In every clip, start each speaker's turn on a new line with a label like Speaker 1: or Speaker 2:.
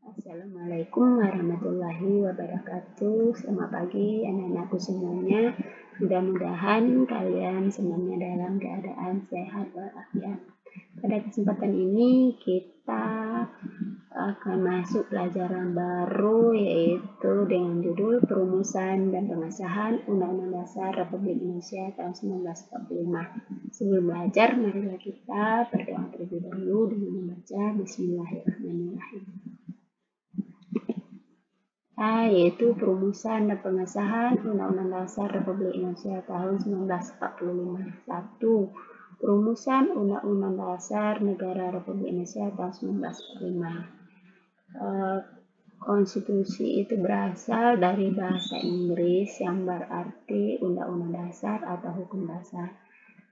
Speaker 1: Assalamualaikum warahmatullahi wabarakatuh. Selamat pagi anak-anakku semuanya. Mudah-mudahan kalian semuanya dalam keadaan sehat walafiat. Pada kesempatan ini kita akan masuk pelajaran baru, yaitu dengan judul Perumusan dan Pengesahan Undang-Undang Dasar Republik Indonesia tahun 1945. Sebelum belajar, marilah kita berdoa terlebih dahulu dengan membaca Bismillahirrahmanirrahim. Yaitu Perumusan dan Pengesahan Undang-Undang Dasar Republik Indonesia tahun 1945. 1. Perumusan Undang-Undang Dasar Negara Republik Indonesia tahun 1945. Konstitusi itu berasal dari bahasa Inggris yang berarti Undang-Undang Dasar atau Hukum Dasar.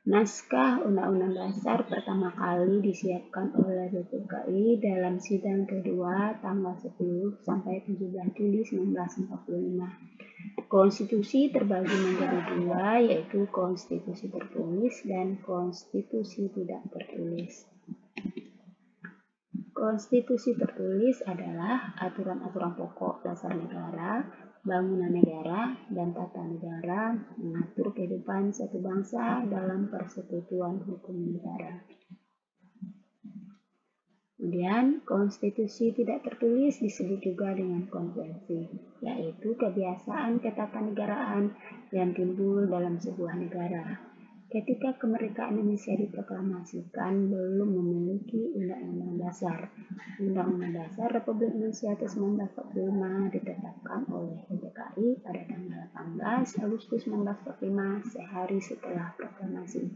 Speaker 1: Naskah Undang-Undang Dasar pertama kali disiapkan oleh BPKI dalam sidang kedua tanggal 10 sampai 17 Juli 1945. Konstitusi terbagi menjadi dua, yaitu konstitusi tertulis dan konstitusi tidak tertulis. Konstitusi tertulis adalah aturan-aturan pokok dasar negara, bangunan negara, dan tata negara mengatur kehidupan satu bangsa dalam persekutuan hukum negara. Kemudian, konstitusi tidak tertulis disebut juga dengan konvensi, yaitu kebiasaan ketatanegaraan yang timbul dalam sebuah negara. Ketika kemerdekaan Indonesia diproklamasikan, belum memiliki Undang-Undang Dasar. Undang-Undang Dasar Republik Indonesia tahun 1945 ditetapkan oleh BPKI pada tanggal 18 Agustus 1945, sehari setelah proklamasi.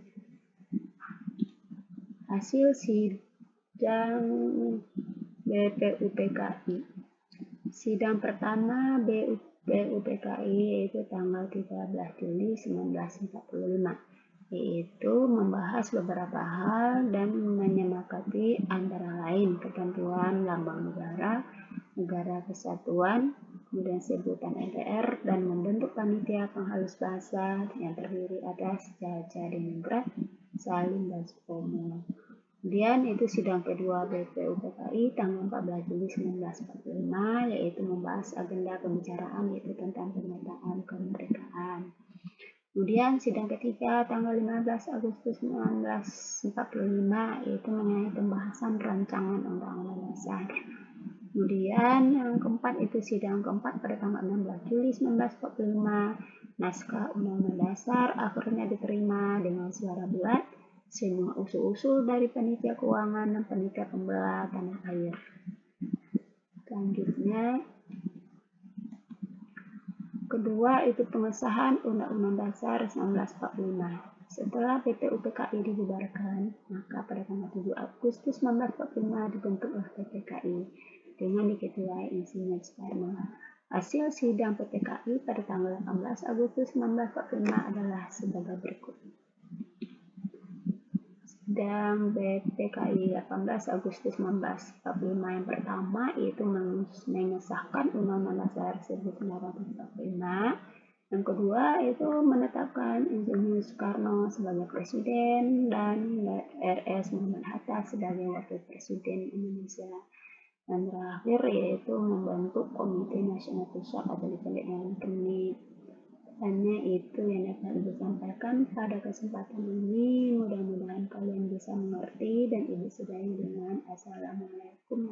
Speaker 1: Hasil sidang BPUPKI. Sidang pertama BPUPKI yaitu tanggal 13 Juli 1945. Yaitu membahas beberapa hal dan menyepakati antara lain ketentuan lambang negara, negara kesatuan, kemudian sebutan MPR, dan membentuk panitia penghalus bahasa yang terdiri atas Jaja Diningrat, Salim, dan Supomo. Kemudian itu sidang kedua BPUPKI tanggal 14 Juli 1945, yaitu membahas agenda pembicaraan yaitu tentang pemetaan kemerdekaan. Kemudian sidang ketiga tanggal 15 Agustus 1945 yaitu mengenai pembahasan rancangan Undang-Undang Dasar. Kemudian yang keempat itu sidang keempat pada tanggal 16 Juli 1945. Naskah Undang-Undang Dasar akhirnya diterima dengan suara bulat semua usul-usul dari panitia keuangan dan panitia pembelah tanah air. Selanjutnya kedua itu pengesahan Undang-Undang Dasar 1945. Setelah BPUPKI dibubarkan, maka pada tanggal 7 Agustus 1945 dibentuklah BPKI dengan diketuai Insinyur Soekarno. Hasil sidang BPKI pada tanggal 18 Agustus 1945 adalah sebagai berikut. Sidang BPKI 18 Agustus 1945 yang pertama yaitu mengesahkan Undang-Undang Dasar 1945. Yang kedua itu menetapkan Insinyur Soekarno sebagai Presiden dan RS Muhammad Hatta sebagai Wakil Presiden Indonesia. Dan terakhir yaitu membentuk Komite Nasional Pusat atau dipendek dengan KNIP. Hanya itu yang dapat Ibu sampaikan pada kesempatan ini. Mudah-mudahan kalian bisa mengerti dan Ibu sudahi dengan Assalamualaikum